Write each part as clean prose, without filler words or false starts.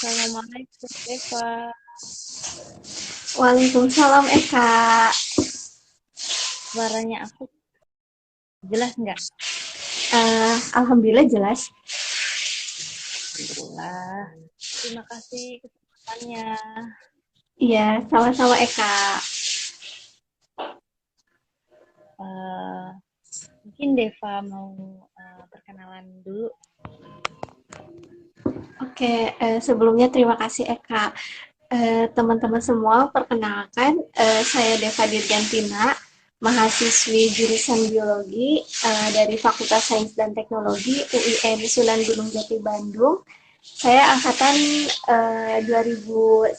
Assalamualaikum Eva. Waalaikumsalam Eka. Suaranya aku jelas nggak? Alhamdulillah jelas. Alhamdulillah. Terima kasih kesempatannya. Iya, sama-sama Eka. Eh, Mungkin Deva mau perkenalan dulu. Oke, sebelumnya terima kasih Eka. Teman-teman semua, perkenalkan saya Deva Dirgantina, mahasiswi jurusan biologi dari Fakultas Sains dan Teknologi UIN Sunan Gunung Jati Bandung. Saya angkatan 2019.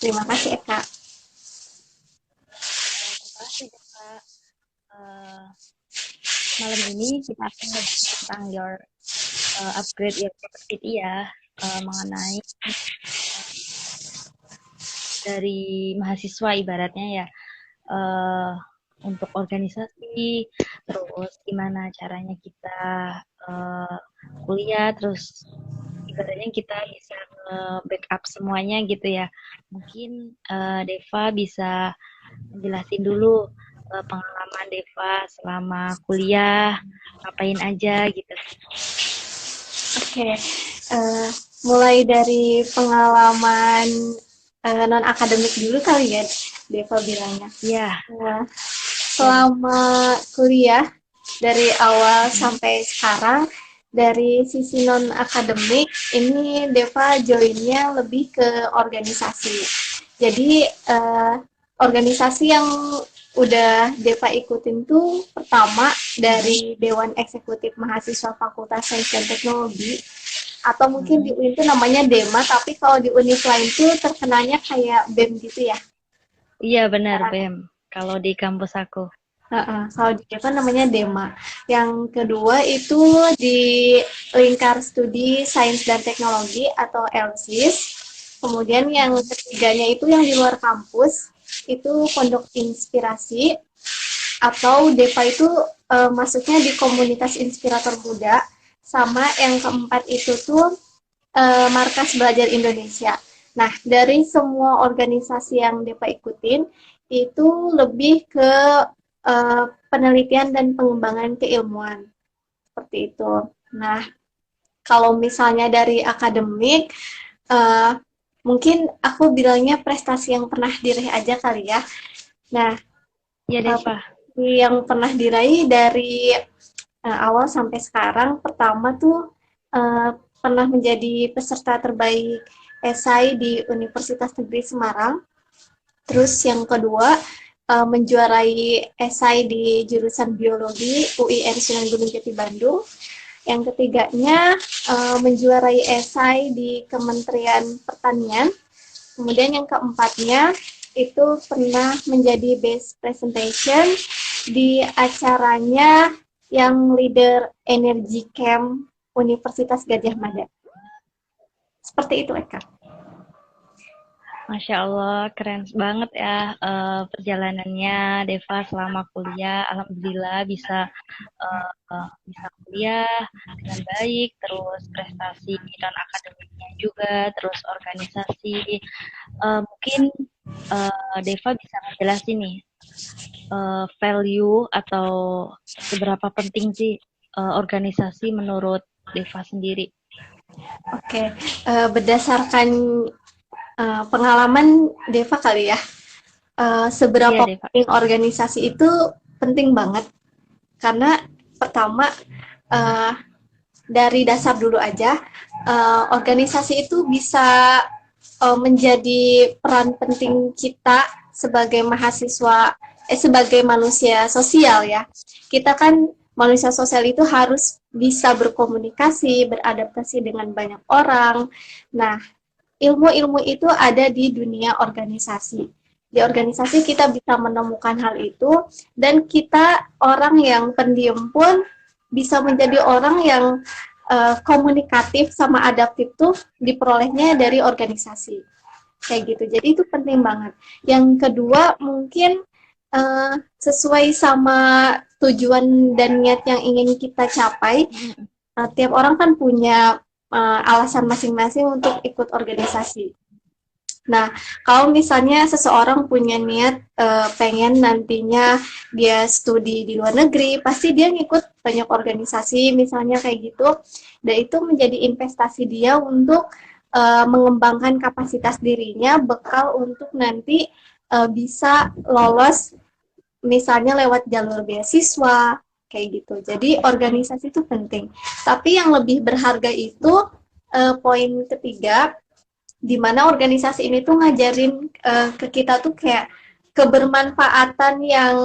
Terima kasih Eka. Terima kasih Deva. Eh, Malam ini kita akan membahas tentang upgrade your capacity ya, mengenai dari mahasiswa ibaratnya ya. uh, untuk organisasi, terus gimana caranya kita uh, kuliah, terus ibaratnya kita bisa backup semuanya gitu ya. Mungkin Deva bisa menjelasin dulu pengalaman Deva selama kuliah, ngapain aja gitu. Oke, mulai dari pengalaman non akademik dulu kali ya, Deva bilangnya. Iya. Selama kuliah dari awal sampai sekarang, dari sisi non akademik ini Deva joinnya lebih ke organisasi. Jadi organisasi yang udah Deva ikutin tuh pertama dari Dewan Eksekutif Mahasiswa Fakultas Sains dan Teknologi, atau mungkin di UIN itu namanya DEMA, tapi kalau di univ lain tuh terkenalnya kayak BEM gitu ya. Iya benar BEM kalau di kampus aku. Kalau di Deva namanya DEMA. Yang kedua itu di Lingkar Studi Sains dan Teknologi atau LSIS. Kemudian yang ketiganya itu yang di luar kampus, itu Pondok Inspirasi, atau DEPA itu masuknya di komunitas inspirator muda. Sama yang keempat itu tuh Markas Belajar Indonesia. Nah, dari semua organisasi yang DEPA ikutin, itu lebih ke penelitian dan pengembangan keilmuan. Seperti itu. Nah, kalau misalnya dari akademik, mungkin aku bilangnya prestasi yang pernah diraih aja kali ya. Nah, ya Deva. Yang pernah diraih dari awal sampai sekarang, pertama tuh pernah menjadi peserta terbaik esai di Universitas Negeri Semarang. Terus yang kedua, menjuarai esai di jurusan biologi UIN Sunan Gunung Jati Bandung. Yang ketiganya, menjuarai esai di Kementerian Pertanian. Kemudian yang keempatnya, itu pernah menjadi best presentation di acaranya yang leader energy camp Universitas Gadjah Mada. Seperti itu, Eka. Masya Allah, keren banget ya perjalanannya Deva selama kuliah. Alhamdulillah bisa kuliah dengan baik, terus prestasi non akademiknya juga, terus organisasi. Mungkin Deva bisa menjelasin nih value atau seberapa penting sih organisasi menurut Deva sendiri. Oke, berdasarkan pengalaman Deva kali ya, seberapa penting organisasi itu penting banget. Karena pertama, dari dasar dulu aja, organisasi itu bisa menjadi peran penting kita sebagai mahasiswa, sebagai manusia sosial ya. Kita kan manusia sosial itu harus bisa berkomunikasi, beradaptasi dengan banyak orang. Nah, ilmu-ilmu itu ada di dunia organisasi. Di organisasi kita bisa menemukan hal itu, dan kita orang yang pendiam pun bisa menjadi orang yang komunikatif sama adaptif tuh diperolehnya dari organisasi. Kayak gitu. Jadi itu penting banget. Yang kedua mungkin sesuai sama tujuan dan niat yang ingin kita capai. Tiap orang kan punya alasan masing-masing untuk ikut organisasi. Nah, kalau misalnya seseorang punya niat pengen nantinya dia studi di luar negeri, pasti dia ngikut banyak organisasi, misalnya kayak gitu. Dan itu menjadi investasi dia untuk mengembangkan kapasitas dirinya, bekal untuk nanti bisa lolos, misalnya lewat jalur beasiswa, kayak gitu. Jadi organisasi itu penting. Tapi yang lebih berharga itu poin ketiga, di mana organisasi ini tuh ngajarin ke kita tuh kayak kebermanfaatan yang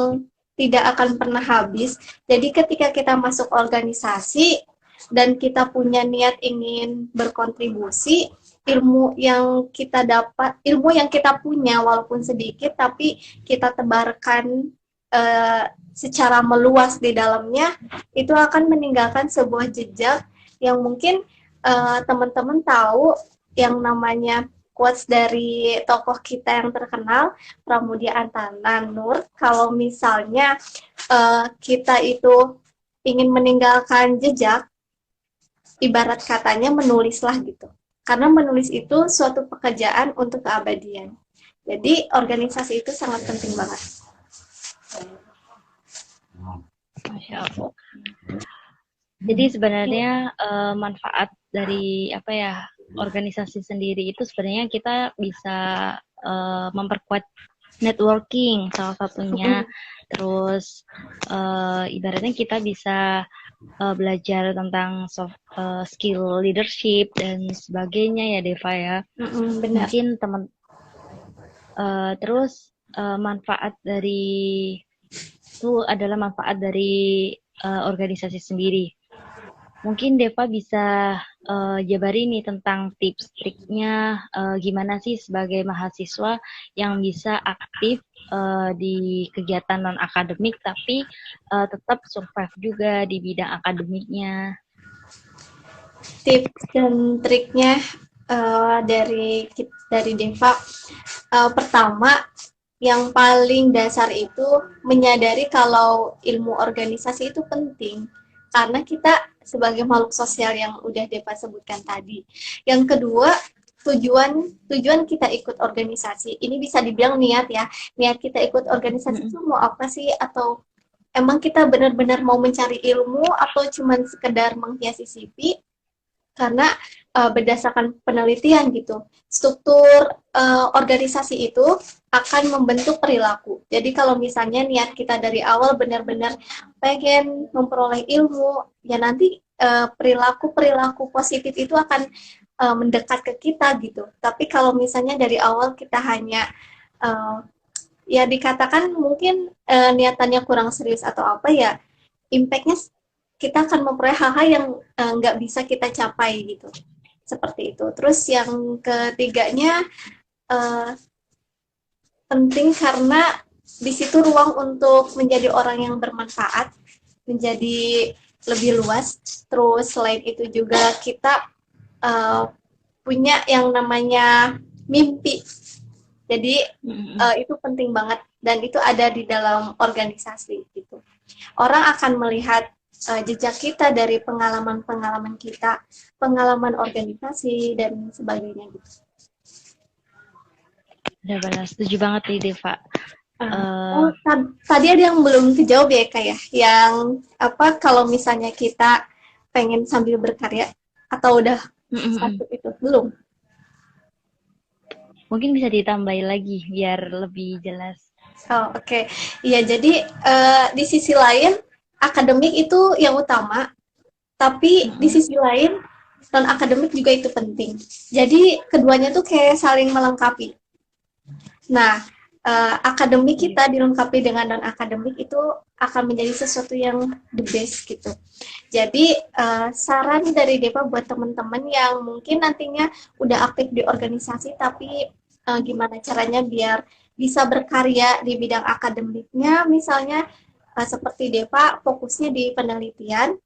tidak akan pernah habis. Jadi ketika kita masuk organisasi dan kita punya niat ingin berkontribusi, ilmu yang kita dapat, ilmu yang kita punya walaupun sedikit, tapi kita tebarkan secara meluas di dalamnya, itu akan meninggalkan sebuah jejak yang mungkin teman-teman tahu yang namanya quotes dari tokoh kita yang terkenal, Pramudia Antana Nur, kalau misalnya kita itu ingin meninggalkan jejak, ibarat katanya menulislah gitu. Karena menulis itu suatu pekerjaan untuk keabadian. Jadi organisasi itu sangat penting banget. Masya Allah. Jadi sebenarnya manfaat dari apa ya, organisasi sendiri itu sebenarnya kita bisa memperkuat networking salah satunya. Terus ibaratnya kita bisa belajar tentang skill leadership dan sebagainya ya Deva ya. Benar. Mungkin teman terus manfaat dari itu adalah manfaat dari organisasi sendiri. Mungkin Deva bisa jabari nih tentang tips-triknya gimana sih sebagai mahasiswa yang bisa aktif di kegiatan non-akademik tapi tetap survive juga di bidang akademiknya. Tips dan triknya dari Deva, pertama yang paling dasar itu menyadari kalau ilmu organisasi itu penting karena kita sebagai makhluk sosial yang udah Deva sebutkan tadi. Yang kedua, tujuan kita ikut organisasi ini bisa dibilang niat ya, niat kita ikut organisasi itu mau apa sih, atau emang kita benar-benar mau mencari ilmu atau cuman sekedar menghiasi CV. Karena berdasarkan penelitian gitu, struktur organisasi itu akan membentuk perilaku. Jadi kalau misalnya niat kita dari awal benar-benar pengen memperoleh ilmu, ya nanti perilaku positif itu akan mendekat ke kita gitu. Tapi kalau misalnya dari awal kita hanya ya dikatakan mungkin niatannya kurang serius atau apa, ya impact-nya kita akan memperoleh hal-hal yang nggak bisa kita capai gitu. Seperti itu. Terus yang ketiganya penting karena di situ ruang untuk menjadi orang yang bermanfaat, menjadi lebih luas. Terus selain itu juga kita punya yang namanya mimpi. Jadi itu penting banget dan itu ada di dalam organisasi gitu. Orang akan melihat jejak kita dari pengalaman-pengalaman kita, pengalaman organisasi dan sebagainya gitu. Benar-benar setuju banget nih Deva. Tadi ada yang belum dijawab ya Kak ya, yang apa kalau misalnya kita pengen sambil berkarya atau udah satu itu belum? Mungkin bisa ditambahin lagi biar lebih jelas. Oke. Iya, jadi di sisi lain akademik itu yang utama, tapi di sisi lain non akademik juga itu penting. Jadi keduanya tuh kayak saling melengkapi. Nah, akademik kita dilengkapi dengan non akademik itu akan menjadi sesuatu yang the best gitu. Jadi saran dari Deva buat teman-teman yang mungkin nantinya udah aktif di organisasi tapi gimana caranya biar bisa berkarya di bidang akademiknya, misalnya seperti Deva fokusnya di penelitian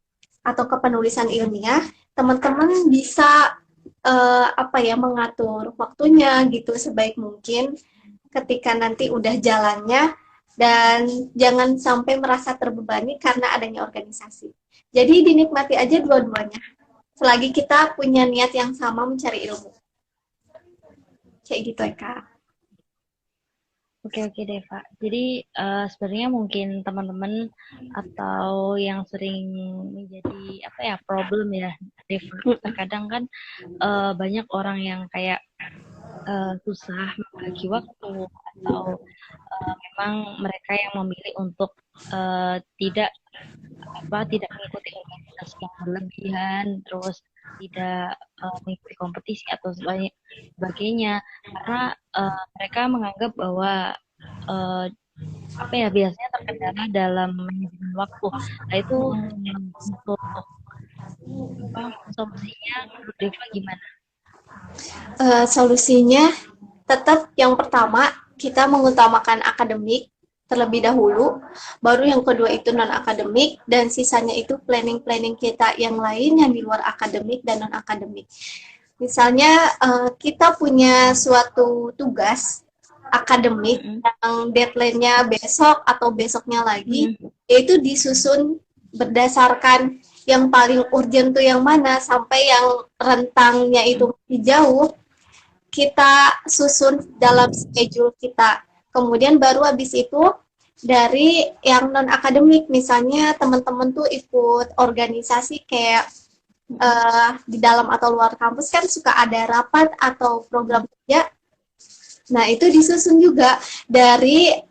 atau kepenulisan ilmiah, teman-teman bisa mengatur waktunya gitu sebaik mungkin ketika nanti udah jalannya, dan jangan sampai merasa terbebani karena adanya organisasi. Jadi dinikmati aja dua-duanya. selagi kita punya niat yang sama mencari ilmu. Kayak gitu ya, Kak. Oke, oke Deva. Jadi sebenarnya mungkin teman-teman atau yang sering menjadi apa ya problem ya Deva. Terkadang kan banyak orang yang kayak susah membagi waktu atau memang mereka yang memilih untuk tidak tidak mengikuti organisasi yang berlebihan, terus tidak mengikuti kompetisi atau sebagainya, karena mereka menganggap bahwa uh, apa ya biasanya terkendala dalam manajemen waktu. Nah itu untuk solusinya menurut Deva gimana? Solusinya tetap yang pertama kita mengutamakan akademik terlebih dahulu, baru yang kedua itu non akademik, dan sisanya itu planning kita yang lain yang di luar akademik dan non akademik. Misalnya kita punya suatu tugas akademik yang deadline-nya besok atau besoknya lagi, yaitu disusun berdasarkan yang paling urgent tuh yang mana, sampai yang rentangnya itu masih jauh, kita susun dalam schedule kita. Kemudian baru habis itu dari yang non akademik, misalnya teman-teman tuh ikut organisasi kayak di dalam atau luar kampus kan suka ada rapat atau program kerja. Nah itu disusun juga dari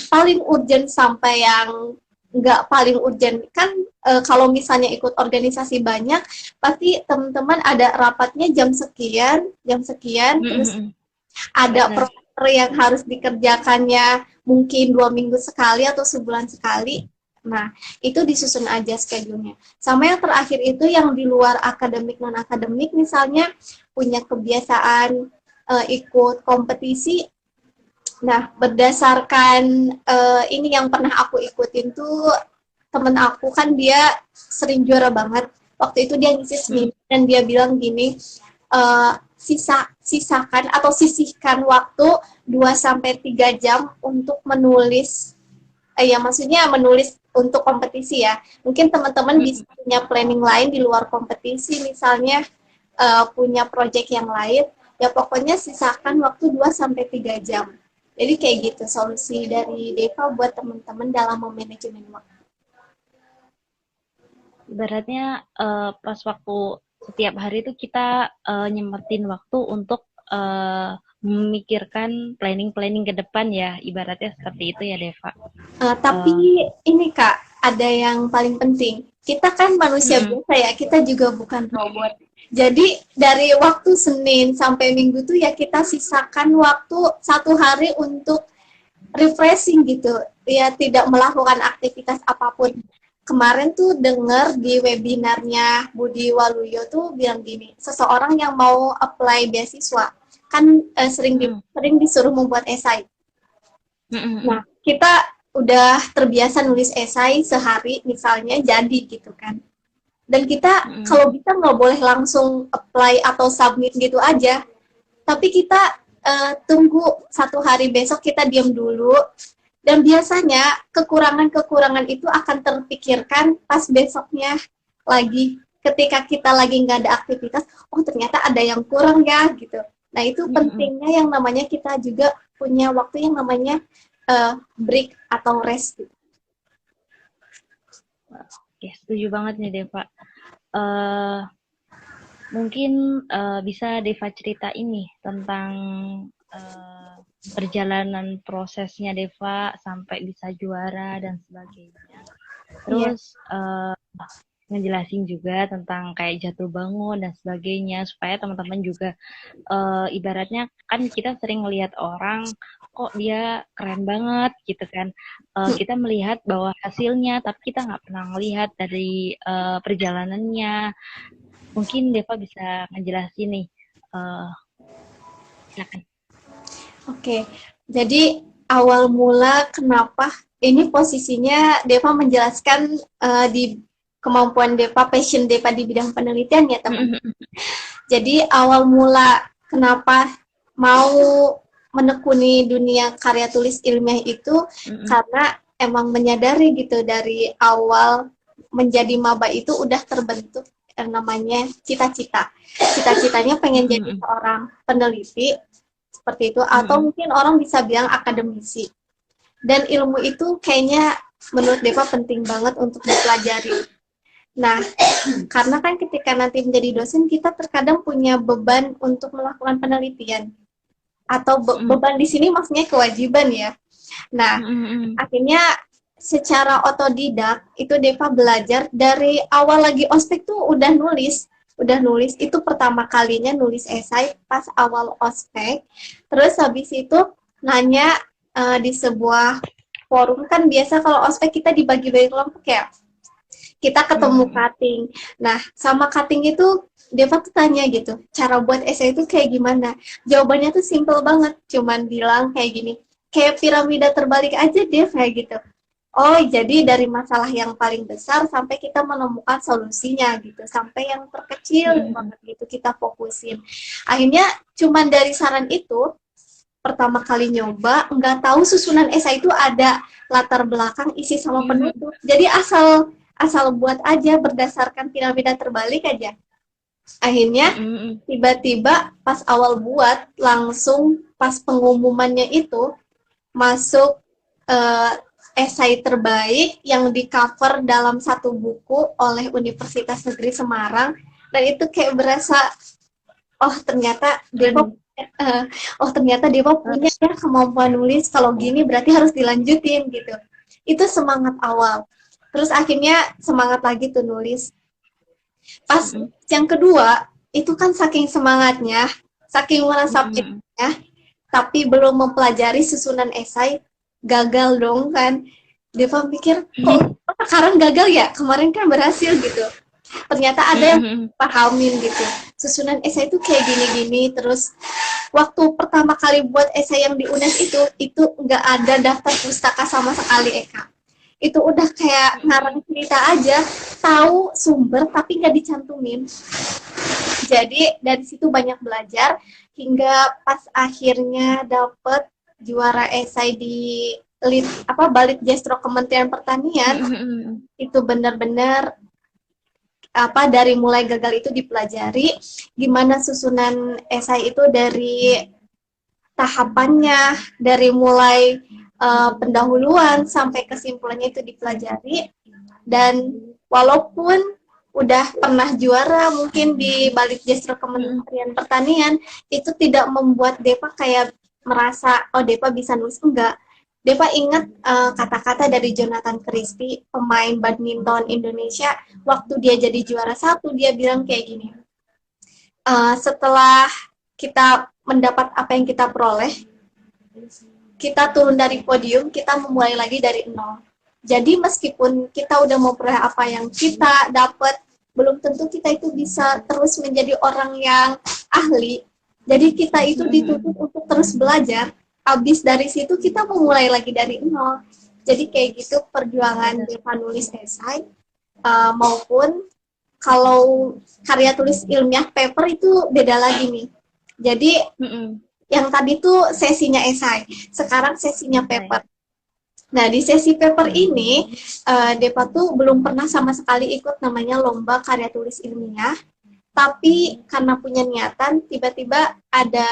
paling urgent sampai yang nggak paling urgent. Kan kalau misalnya ikut organisasi banyak, pasti teman-teman ada rapatnya jam sekian, terus ada proker yang harus dikerjakannya mungkin 2 minggu sekali atau sebulan sekali. Nah, itu disusun aja schedule-nya. Sama yang terakhir itu yang di luar akademik, non-akademik, misalnya punya kebiasaan ikut kompetisi. Nah, berdasarkan ini yang pernah aku ikutin tuh, temen aku kan dia sering juara banget. Waktu itu dia ngisi seminar dan dia bilang gini, sisakan atau sisihkan waktu 2-3 jam untuk menulis, ya maksudnya menulis untuk kompetisi ya. Mungkin teman-teman bisa punya planning lain di luar kompetisi, misalnya punya project yang lain, ya pokoknya sisakan waktu 2-3 jam. Jadi kayak gitu solusi dari Deva buat teman-teman dalam memanajemen waktu. Ibaratnya pas waktu setiap hari itu kita nyempetin waktu untuk memikirkan planning ke depan ya, ibaratnya seperti itu ya Deva. Tapi ini Kak, ada yang paling penting. Kita kan manusia biasa ya, kita juga bukan robot. Jadi dari waktu Senin sampai Minggu tuh ya kita sisakan waktu 1 hari untuk refreshing gitu. Ya tidak melakukan aktivitas apapun. Kemarin tuh dengar di webinarnya Budi Waluyo tuh bilang gini, seseorang yang mau apply beasiswa kan sering disuruh membuat esai. Nah, kita udah terbiasa nulis esai sehari misalnya jadi gitu kan. Dan kita kalau bisa nggak boleh langsung apply atau submit gitu aja. Tapi kita tunggu 1 hari besok, kita diam dulu. Dan biasanya kekurangan-kekurangan itu akan terpikirkan pas besoknya lagi. Ketika kita lagi nggak ada aktivitas, oh ternyata ada yang kurang ya gitu. Nah itu pentingnya yang namanya kita juga punya waktu yang namanya break atau rest gitu. Oke, setuju banget nih Deva. Mungkin bisa Deva cerita ini tentang perjalanan prosesnya Deva sampai bisa juara dan sebagainya. Terus ngejelasin juga tentang kayak jatuh bangun dan sebagainya supaya teman-teman juga ibaratnya kan kita sering melihat orang kok dia keren banget gitu kan, kita melihat bahwa hasilnya tapi kita nggak pernah melihat dari perjalanannya. Mungkin Deva bisa ngejelasin nih, silakan. Oke, jadi awal mula kenapa ini posisinya Deva menjelaskan di kemampuan Deva, passion Deva di bidang penelitian ya teman. Jadi awal mula kenapa mau menekuni dunia karya tulis ilmiah itu karena emang menyadari gitu dari awal menjadi maba itu udah terbentuk namanya cita-cita. Cita-citanya pengen jadi seorang peneliti seperti itu, atau mungkin orang bisa bilang akademisi. Dan ilmu itu kayaknya menurut Deva penting banget untuk dipelajari. Nah, karena kan ketika nanti menjadi dosen, kita terkadang punya beban untuk melakukan penelitian. Atau beban di sini maksudnya kewajiban ya. Nah, akhirnya secara otodidak itu Deva belajar dari awal lagi ospek tuh udah nulis itu pertama kalinya nulis esai pas awal ospek. Terus habis itu nanya di sebuah forum, kan biasa kalau ospek kita dibagi-bagi kelompok ya, kita ketemu cutting. Nah, sama cutting itu Deva tuh tanya gitu, cara buat esai itu kayak gimana? Jawabannya tuh simple banget, cuman bilang kayak gini, kayak piramida terbalik aja Dev, kayak gitu. Oh, jadi dari masalah yang paling besar sampai kita menemukan solusinya gitu, sampai yang terkecil banget gitu kita fokusin. Akhirnya cuman dari saran itu, pertama kali nyoba, nggak tahu susunan esai itu ada latar belakang, isi sama penutup. Jadi asal buat aja berdasarkan piramida terbalik aja. Akhirnya tiba-tiba pas awal buat, langsung pas pengumumannya itu masuk esai terbaik yang di cover dalam satu buku oleh Universitas Negeri Semarang. Dan itu kayak berasa, oh ternyata Dewa punya ya kemampuan nulis, kalau gini berarti harus dilanjutin gitu. Itu semangat awal. Terus akhirnya semangat lagi tuh nulis. Pas yang kedua, itu kan saking semangatnya, saking merasa tapi belum mempelajari susunan esai, gagal dong kan. Deva mikir, kok sekarang gagal ya? Kemarin kan berhasil gitu. Ternyata ada yang pahamin gitu. Susunan esai itu kayak gini-gini. Terus waktu pertama kali buat esai yang di UNES itu nggak ada daftar pustaka sama sekali, Eka. Itu udah kayak ngarang cerita aja, tahu sumber tapi nggak dicantumin. Jadi dari situ banyak belajar hingga pas akhirnya dapet juara esai di Balit Jestro Kementerian Pertanian. Itu benar-benar dari mulai gagal itu dipelajari gimana susunan esai itu dari tahapannya, dari mulai pendahuluan sampai kesimpulannya itu dipelajari. Dan walaupun udah pernah juara mungkin di Balit Jestro Kementerian Pertanian, itu tidak membuat Deva kayak merasa oh Deva bisa nulis, enggak. Deva ingat kata-kata dari Jonathan Christie, pemain badminton Indonesia, waktu dia jadi juara 1, dia bilang kayak gini, setelah kita mendapat apa yang kita peroleh, kita turun dari podium, kita memulai lagi dari nol. Jadi meskipun kita udah mau peroleh apa yang kita dapat, belum tentu kita itu bisa terus menjadi orang yang ahli. Jadi kita itu dituntut untuk terus belajar. Habis dari situ kita memulai lagi dari nol. Jadi kayak gitu perjuangan Deva nulis esai, maupun kalau karya tulis ilmiah paper itu beda lagi nih. Jadi yang tadi tuh sesinya esai, sekarang sesinya paper. Nah, di sesi paper ini, Deva tuh belum pernah sama sekali ikut namanya lomba karya tulis ilmiah, tapi karena punya niatan, tiba-tiba ada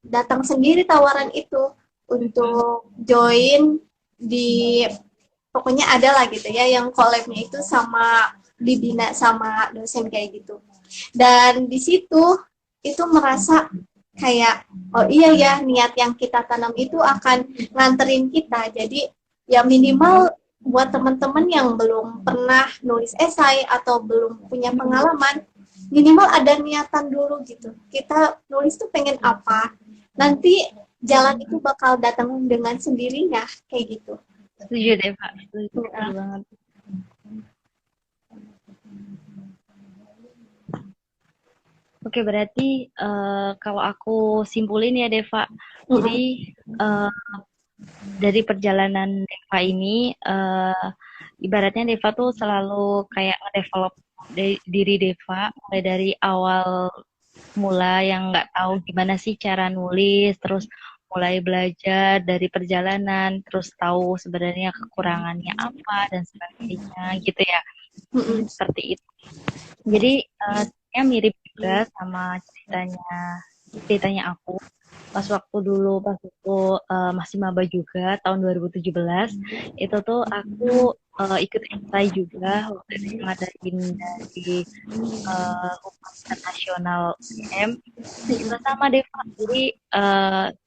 datang sendiri tawaran itu untuk join di, pokoknya ada lah gitu ya, yang collab-nya itu sama, dibina sama dosen kayak gitu. Dan di situ, itu merasa kayak, oh iya ya, niat yang kita tanam itu akan nganterin kita. Jadi, ya minimal buat teman-teman yang belum pernah nulis esai atau belum punya pengalaman, minimal ada niatan dulu gitu. Kita nulis tuh pengen apa, nanti jalan itu bakal datang dengan sendirinya, kayak gitu. Setuju deh Pak, setuju banget. Oke, berarti kalau aku simpulin ya Deva, jadi dari perjalanan Deva ini, ibaratnya Deva tuh selalu kayak nge-develop diri Deva, mulai dari awal mula yang nggak tahu gimana sih cara nulis, terus mulai belajar dari perjalanan, terus tahu sebenarnya kekurangannya apa dan sebagainya gitu ya. Seperti itu. Jadi sebenarnya mirip juga sama ceritanya aku pas waktu masih maba juga tahun 2017 itu tuh aku ikut esai juga waktu itu yang ngadain dari Upacara Nasional UGM itu juga sama deh Pak. Jadi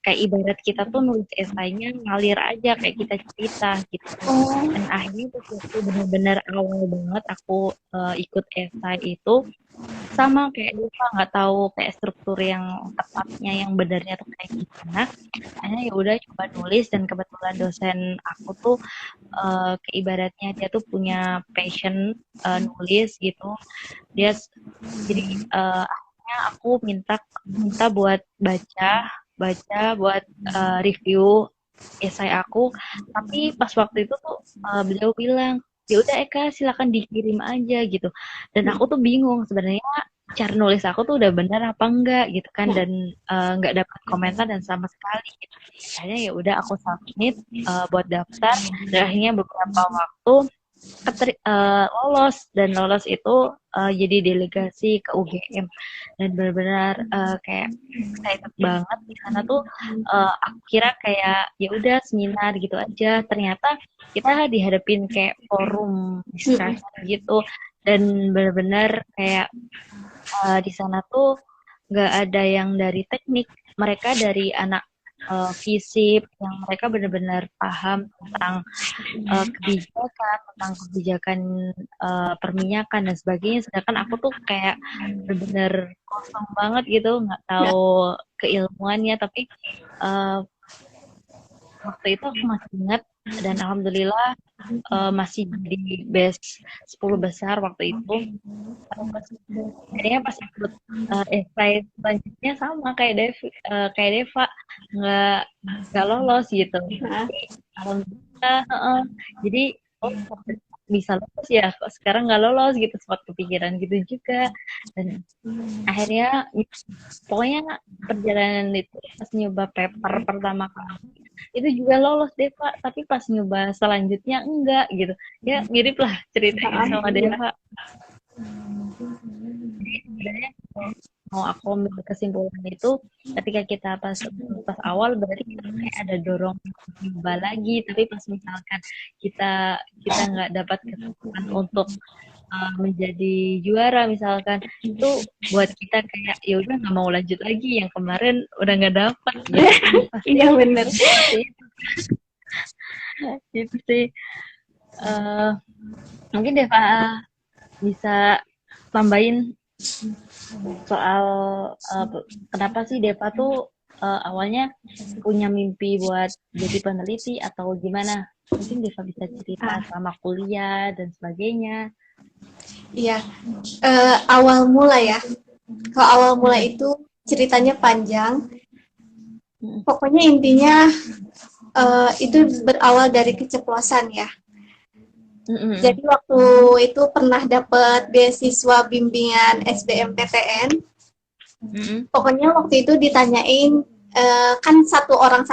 kayak ibarat kita tuh nulis esainya ngalir aja kayak kita cerita gitu. Dan akhirnya tuh waktu benar-benar awal banget aku ikut esai itu sama kayak Deva nggak tahu kayak struktur yang tepatnya yang benarnya tuh kayak gimana. Akhirnya ya udah coba nulis dan kebetulan dosen aku tuh kayak ibaratnya dia tuh punya passion nulis gitu. Dia jadi akhirnya aku minta buat baca buat review esai aku, tapi pas waktu itu tuh beliau bilang ya udah Eka silakan dikirim aja gitu, dan aku tuh bingung sebenarnya cara nulis aku tuh udah benar apa enggak gitu kan, dan nggak dapat komentar dan sama sekali gitu. Akhirnya ya udah aku submit buat daftar, dan akhirnya beberapa waktu lolos itu jadi delegasi ke UGM, dan benar-benar kayak excited banget di sana tuh. Aku kira kayak ya udah seminar gitu aja, ternyata kita dihadapin kayak forum discussion gitu, dan benar-benar kayak di sana tuh nggak ada yang dari teknik, mereka dari anak FISIP yang mereka benar-benar paham tentang kebijakan perminyakan dan sebagainya, sedangkan aku tuh kayak benar-benar kosong banget gitu, nggak tahu keilmuannya. Tapi waktu itu aku masih ingat, dan alhamdulillah masih di best 10 besar waktu itu. Akhirnya pas ikut esai selanjutnya sama kayak Deva nggak lolos gitu. Jadi, alhamdulillah jadi bisa lolos ya, kok sekarang nggak lolos gitu, sempat kepikiran gitu juga. Dan akhirnya pokoknya perjalanan itu pas nyoba paper pertama kali itu juga lolos deh Pak, tapi pas nyoba selanjutnya enggak gitu ya. Mirip lah ceritanya sama Deva. Jadi sebenarnya mau aku ambil kesimpulan itu, ketika kita pas awal berarti kita kayak ada dorong nyoba lagi, tapi pas misalkan kita nggak dapat kesempatan untuk menjadi juara misalkan, itu buat kita kayak ya udah nggak mau lanjut lagi, yang kemarin udah nggak dapat gitu. Iya benar. Itu sih. Mungkin Deva bisa tambahin soal kenapa sih Deva tuh awalnya punya mimpi buat jadi peneliti atau gimana? Mungkin Deva bisa cerita sama kuliah dan sebagainya. Iya, awal mula ya. Kalau awal mula itu ceritanya panjang. Pokoknya intinya itu berawal dari keceplosan ya. Jadi waktu itu pernah dapat beasiswa bimbingan SBMPTN. Pokoknya waktu itu ditanyain, kan satu orang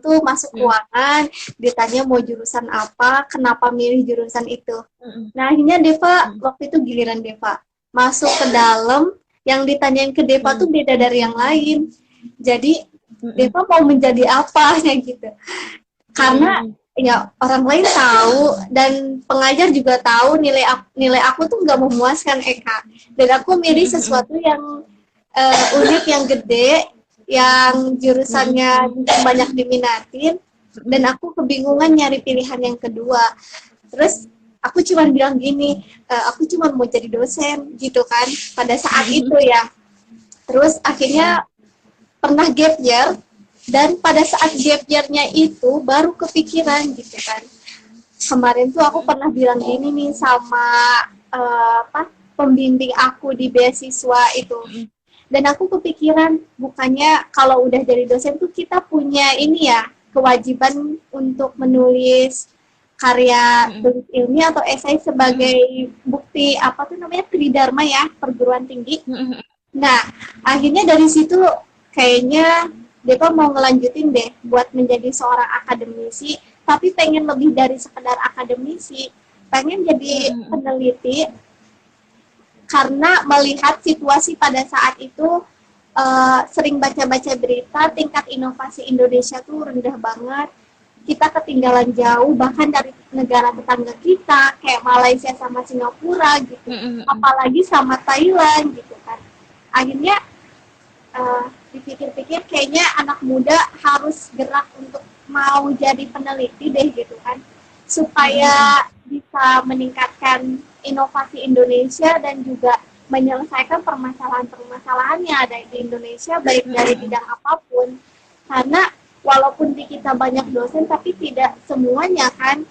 tuh masuk ruangan, ditanya mau jurusan apa, kenapa milih jurusan itu. Nah akhirnya Deva, waktu itu giliran Deva masuk ke dalam, yang ditanyain ke Deva tuh beda dari yang lain. Jadi Deva mau menjadi apa ya gitu. Karena ya orang lain tahu dan pengajar juga tahu nilai aku tuh nggak memuaskan Eka, dan aku milih sesuatu yang unik, yang gede, yang jurusannya banyak diminatin, dan aku kebingungan nyari pilihan yang kedua. Terus aku cuma bilang gini, aku cuma mau jadi dosen gitu kan pada saat itu ya. Terus akhirnya pernah gap year, dan pada saat gap year-nya itu baru kepikiran gitu kan. Kemarin tuh aku pernah bilang gini nih sama pembimbing aku di beasiswa itu. Dan aku kepikiran, bukannya kalau udah jadi dosen tuh kita punya ini ya, kewajiban untuk menulis karya tulis ilmiah atau esai sebagai bukti apa tuh namanya, tridharma ya, perguruan tinggi. Nah, akhirnya dari situ kayaknya Deva mau ngelanjutin deh buat menjadi seorang akademisi, tapi pengen lebih dari sekedar akademisi, pengen jadi peneliti karena melihat situasi pada saat itu, sering baca-baca berita tingkat inovasi Indonesia tuh rendah banget, kita ketinggalan jauh bahkan dari negara tetangga kita kayak Malaysia sama Singapura gitu, apalagi sama Thailand gitu kan. Akhirnya dipikir-pikir kayaknya anak muda harus gerak untuk mau jadi peneliti deh gitu kan, supaya bisa meningkatkan inovasi Indonesia dan juga menyelesaikan permasalahan-permasalahan yang ada di Indonesia baik dari bidang apapun. Karena walaupun di kita banyak dosen tapi tidak semuanya kan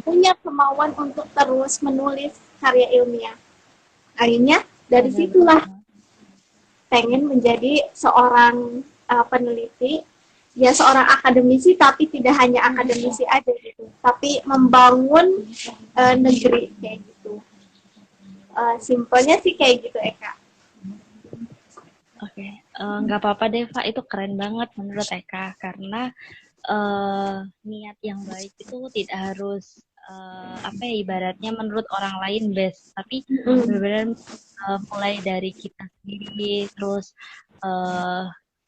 punya kemauan untuk terus menulis karya ilmiah. Akhirnya dari situlah pengen menjadi seorang peneliti, ya seorang akademisi, tapi tidak hanya akademisi aja gitu, tapi membangun negeri kayak gitu. Simpelnya sih kayak gitu, Eka. Oke, nggak apa-apa deh, Pak. Itu keren banget menurut Eka, karena niat yang baik itu tidak harus ibaratnya menurut orang lain best, tapi benar-benar mulai dari kita sendiri, terus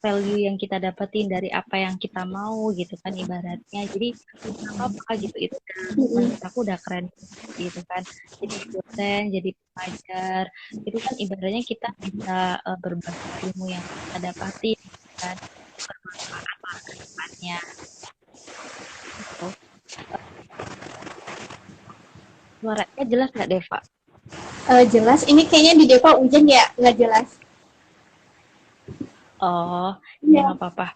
value yang kita dapetin dari apa yang kita mau gitu kan ibaratnya. Jadi nggak apa-apa gitu, itu menurut aku udah keren gitu kan. Jadi dosen, jadi pengajar, itu kan ibaratnya kita bisa berbagi ilmu yang kita dapatin kan, bermanfaat lah ke depannya gitu. Suaranya jelas nggak, Deva? Jelas, ini kayaknya di Deva hujan ya, nggak jelas. Oh, ya nggak apa-apa.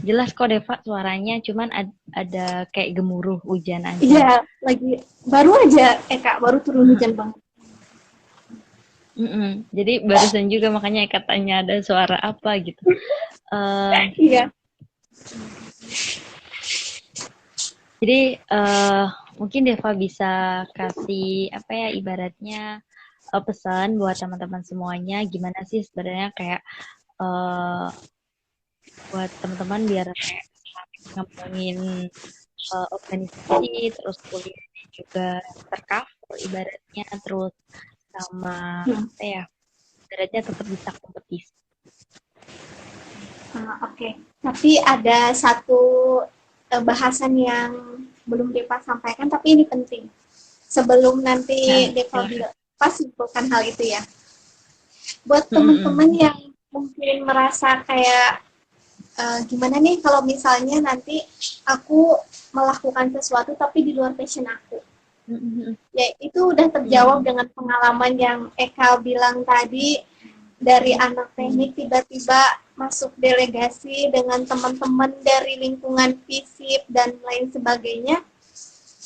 Jelas kok Deva suaranya, cuman ada kayak gemuruh hujan aja. Iya, lagi baru aja Eka, baru turun hujan banget. Jadi barusan juga makanya Eka tanya ada suara apa gitu. Iya. Jadi mungkin Deva bisa kasih ibaratnya pesan buat teman-teman semuanya, gimana sih sebenarnya kayak buat teman-teman biar kayak ngomongin organisasi, terus kuliahnya juga tercover ibaratnya, terus sama ibaratnya tetap bisa kompetisi. Oke. Tapi ada satu bahasan yang belum Deva sampaikan, tapi ini penting. Sebelum nanti Deva simpulkan hal itu ya. Buat teman-teman yang mungkin merasa kayak gimana nih kalau misalnya nanti aku melakukan sesuatu tapi di luar passion aku. Ya itu udah terjawab dengan pengalaman yang Eka bilang tadi, dari anak teknik tiba-tiba masuk delegasi dengan teman-teman dari lingkungan FISIP dan lain sebagainya.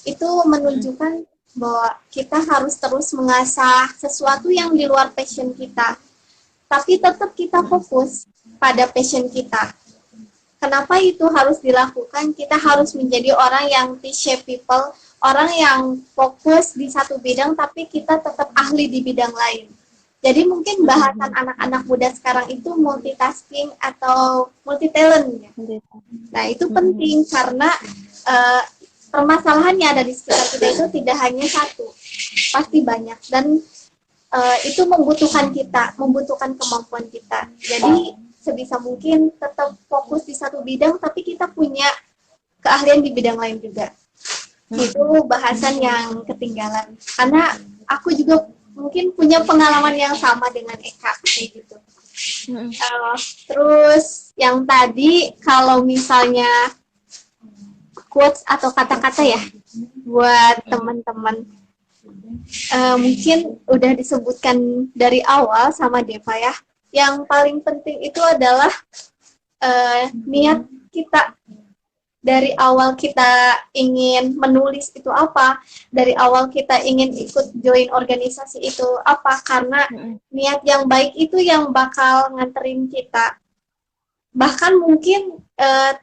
Itu menunjukkan bahwa kita harus terus mengasah sesuatu yang di luar passion kita, tapi tetap kita fokus pada passion kita. Kenapa itu harus dilakukan? Kita harus menjadi orang yang T-shape people, orang yang fokus di satu bidang tapi kita tetap ahli di bidang lain. Jadi mungkin bahasan anak-anak muda sekarang itu multitasking atau multi-talent ya. Nah itu penting karena permasalahannya ada di sekitar kita itu tidak hanya satu, pasti banyak, dan itu membutuhkan kemampuan kita. Jadi sebisa mungkin tetap fokus di satu bidang tapi kita punya keahlian di bidang lain juga. Itu bahasan yang ketinggalan karena aku juga mungkin punya pengalaman yang sama dengan Eka kayak gitu. Terus yang tadi kalau misalnya quotes atau kata-kata ya buat teman-teman, mungkin udah disebutkan dari awal sama Deva ya. Yang paling penting itu adalah niat kita. Dari awal kita ingin menulis itu apa, dari awal kita ingin ikut join organisasi itu apa, karena niat yang baik itu yang bakal nganterin kita. Bahkan mungkin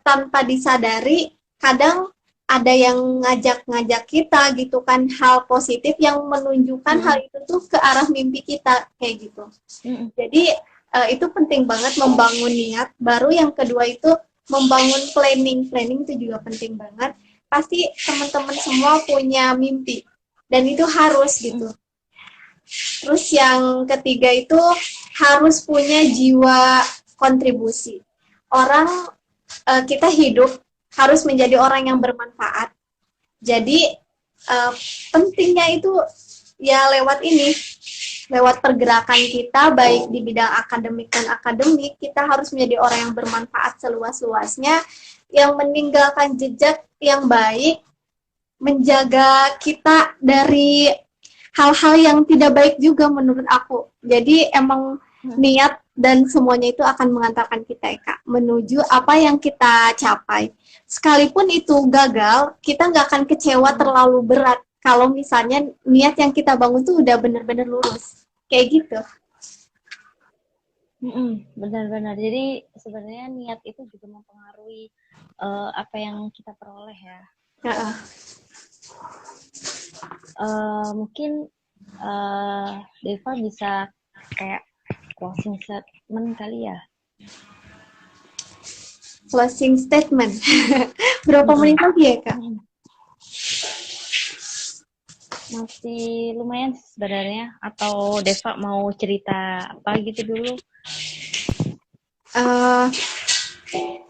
tanpa disadari, kadang ada yang ngajak-ngajak kita gitu kan, hal positif yang menunjukkan hal itu tuh ke arah mimpi kita kayak gitu. Jadi itu penting banget membangun niat. Baru yang kedua itu membangun planning itu juga penting banget. Pasti teman-teman semua punya mimpi dan itu harus gitu. Terus yang ketiga itu harus punya jiwa kontribusi. Orang kita hidup harus menjadi orang yang bermanfaat. Jadi pentingnya itu ya lewat ini, lewat pergerakan kita baik di bidang akademik dan akademik, kita harus menjadi orang yang bermanfaat seluas-luasnya, yang meninggalkan jejak yang baik, menjaga kita dari hal-hal yang tidak baik juga menurut aku. Jadi emang niat dan semuanya itu akan mengantarkan kita Eka menuju apa yang kita capai. Sekalipun itu gagal, kita nggak akan kecewa terlalu berat kalau misalnya niat yang kita bangun tuh udah benar-benar lurus. Kayak gitu. Benar-benar. Jadi sebenarnya niat itu juga mempengaruhi apa yang kita peroleh ya. Mungkin Deva bisa kayak closing statement kali ya. Closing statement. Berapa menit lagi ya, Kak? Masih lumayan sebenarnya. Atau Deva mau cerita apa gitu dulu?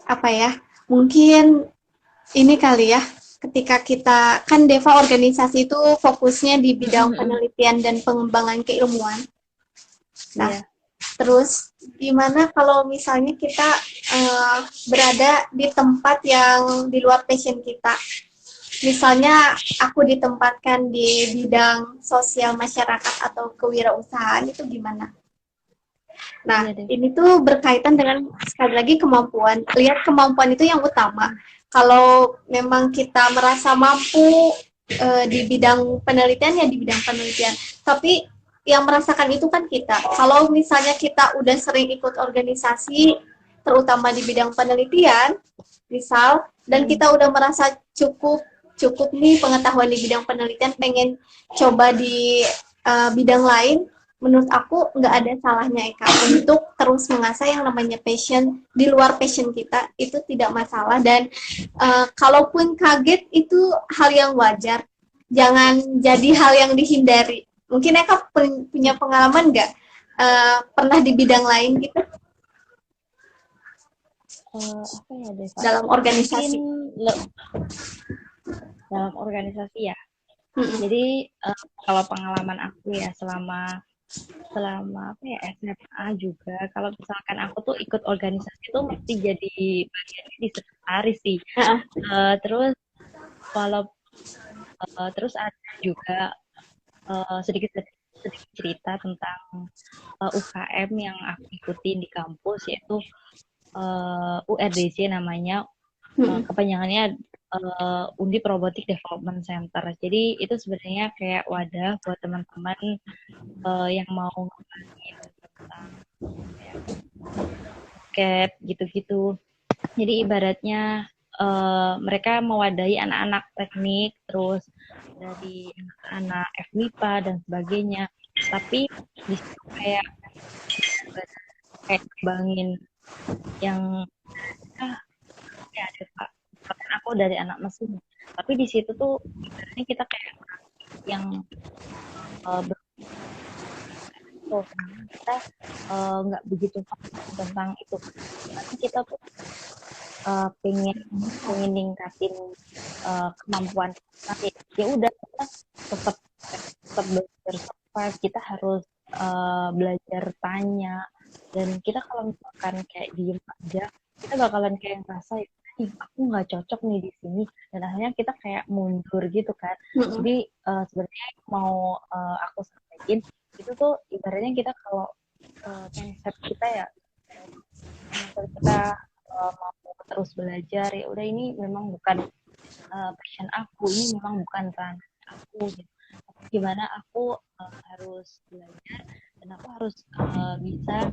Apa ya? Mungkin ini kali ya. Ketika kita, kan Deva organisasi itu fokusnya di bidang penelitian dan pengembangan keilmuan. Nah, terus gimana kalau misalnya kita berada di tempat yang di luar passion kita? Misalnya aku ditempatkan di bidang sosial masyarakat atau kewirausahaan, itu gimana? Nah, ini tuh berkaitan dengan sekali lagi kemampuan. Lihat kemampuan itu yang utama. Kalau memang kita merasa mampu di bidang penelitian, ya di bidang penelitian. Tapi yang merasakan itu kan kita. Kalau misalnya kita udah sering ikut organisasi, terutama di bidang penelitian, misal, dan kita udah merasa cukup nih pengetahuan di bidang penelitian, pengen coba di bidang lain, menurut aku nggak ada salahnya Eka untuk terus mengasah yang namanya passion di luar passion kita, itu tidak masalah. Dan kalaupun kaget itu hal yang wajar, jangan jadi hal yang dihindari. Mungkin Eka punya pengalaman nggak pernah di bidang lain gitu? Apa ya Deva? Dalam organisasi. Dalam organisasi ya. Jadi kalau pengalaman aku ya selama apa ya SMA juga, kalau misalkan aku tuh ikut organisasi tuh mesti jadi bagiannya di sekretaris sih. Terus terus ada juga sedikit cerita tentang UKM yang aku ikutin di kampus, yaitu URDC namanya, kepanjangannya Undip Robotic Development Center. Jadi itu sebenarnya kayak wadah buat teman-teman yang mau ngembangin tentang roket gitu-gitu. Jadi ibaratnya mereka mewadahi anak-anak teknik, terus dari anak FMIPA dan sebagainya. Tapi di situ kayak kembangin yang ya ada Pak. Bahkan aku dari anak mesin. Tapi di situ tuh ibaratnya kita kayak yang kita nggak begitu paham tentang itu. Tapi kita tuh pengen ningkatin kemampuan kita. Ya udah kita tetap belajar survive. Kita harus belajar tanya. Dan kita kalau misalkan kayak diem aja, kita bakalan kayak ngerasa aku nggak cocok nih di sini, dan akhirnya kita kayak mundur gitu kan. Jadi sebenarnya mau aku sampaikan itu tuh ibaratnya kita kalau konsep kita ya, kita mau terus belajar, ya udah ini memang bukan passion aku, ini memang bukan ranah aku gitu. Gimana aku harus belajar dan aku harus bisa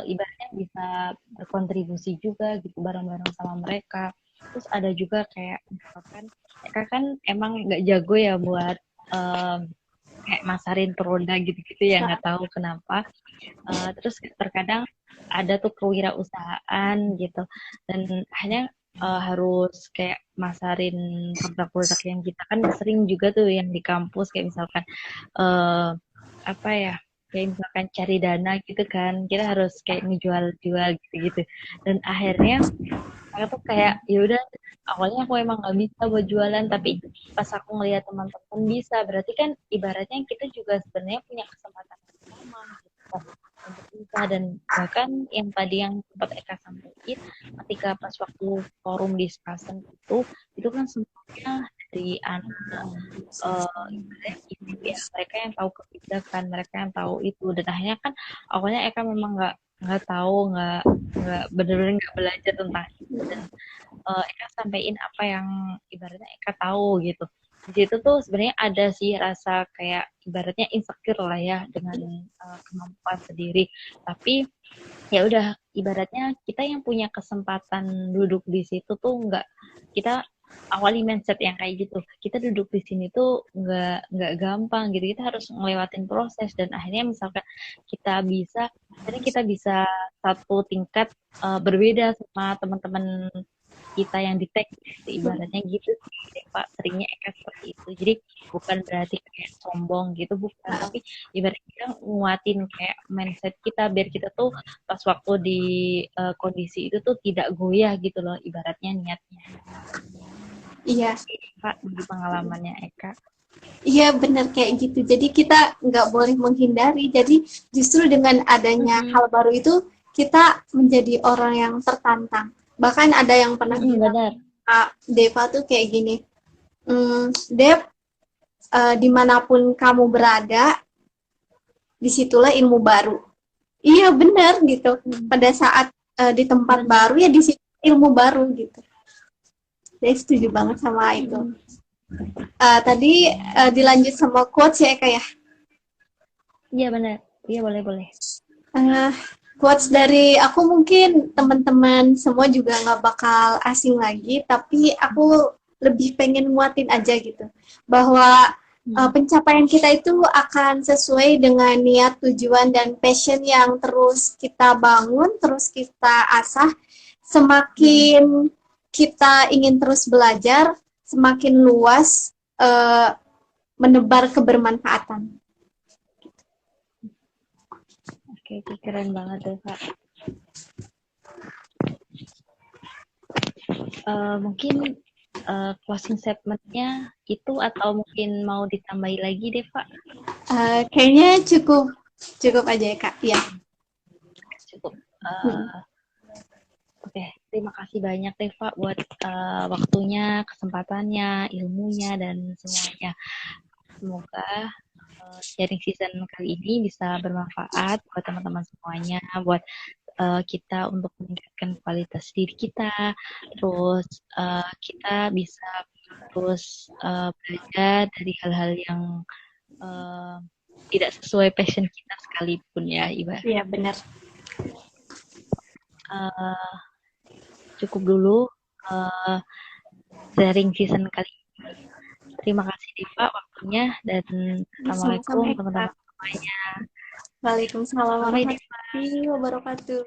ibaratnya bisa berkontribusi juga gitu bareng-bareng sama mereka. Terus ada juga kayak misalkan mereka kan emang nggak jago ya buat kayak masarin produk gitu-gitu ya, nggak tahu kenapa. Terus terkadang ada tuh kewirausahaan gitu, dan hanya harus kayak masarin produk-produk yang kita kan sering juga tuh yang di kampus, kayak misalkan apa ya, kayak misalkan cari dana gitu kan, kita harus kayak ngejual-jual gitu-gitu. Dan akhirnya aku tuh kayak ya udah, awalnya aku emang nggak bisa buat jualan, tapi pas aku ngeliat teman-teman bisa, berarti kan ibaratnya kita juga sebenarnya punya kesempatan yang sama gitu untuk bisa. Dan bahkan yang tadi yang sempat Eka sampaikan, ketika pas waktu forum discussion itu kan semuanya dari anak ibu ya, mereka yang tahu kebijakan, mereka yang tahu itu. Dan akhirnya kan awalnya Eka memang nggak tahu, nggak benar-benar nggak belajar tentang itu. Dan Eka sampaikan apa yang ibaratnya Eka tahu gitu. Di situ tuh sebenarnya ada sih rasa kayak ibaratnya insecure lah ya dengan kemampuan sendiri. Tapi ya udah, ibaratnya kita yang punya kesempatan duduk di situ tuh nggak, kita awali mindset yang kayak gitu. Kita duduk di sini tuh nggak gampang gitu. Kita harus ngelewatin proses. Dan akhirnya misalkan kita bisa, akhirnya kita bisa satu tingkat berbeda sama teman-teman kita yang di tag, ibaratnya gitu sih Pak, seringnya Eka seperti itu. Jadi bukan berarti kayak sombong gitu, bukan, tapi ibaratnya kita nguatin kayak mindset kita biar kita tuh pas waktu di kondisi itu tuh tidak goyah gitu loh, ibaratnya niatnya. Iya. Pak, di pengalamannya Eka. Iya benar kayak gitu. Jadi kita nggak boleh menghindari. Jadi justru dengan adanya hal baru itu kita menjadi orang yang tertantang. Bahkan ada yang pernah bilang, Benar. Deva tuh kayak gini, Dev, dimanapun kamu berada, disitulah ilmu baru. Iya benar gitu. Pada saat di tempat baru ya di situ ilmu baru gitu. Saya setuju banget sama itu. Tadi dilanjut sama quotes ya Kak ya? Iya benar. Iya boleh. Quotes dari aku mungkin teman-teman semua juga nggak bakal asing lagi, tapi aku lebih pengen nguatin aja gitu. Bahwa pencapaian kita itu akan sesuai dengan niat, tujuan, dan passion yang terus kita bangun, terus kita asah. Semakin kita ingin terus belajar, semakin luas menebar kebermanfaatan. Oke, keren banget deh Pak. Mungkin closing statement-nya itu, atau mungkin mau ditambahi lagi deh Pak? Kayaknya cukup aja ya Kak. Ya. Cukup. Oke, terima kasih banyak deh Pak buat waktunya, kesempatannya, ilmunya, dan semuanya. Semoga sharing season kali ini bisa bermanfaat buat teman-teman semuanya, buat kita untuk meningkatkan kualitas diri kita, terus kita bisa terus belajar dari hal-hal yang tidak sesuai passion kita sekalipun ya, Iba. Iya benar. Cukup dulu sharing season kali ini. Terima kasih Diva waktunya, dan assalamualaikum teman-teman semuanya. Waalaikumsalam warahmatullahi wabarakatuh.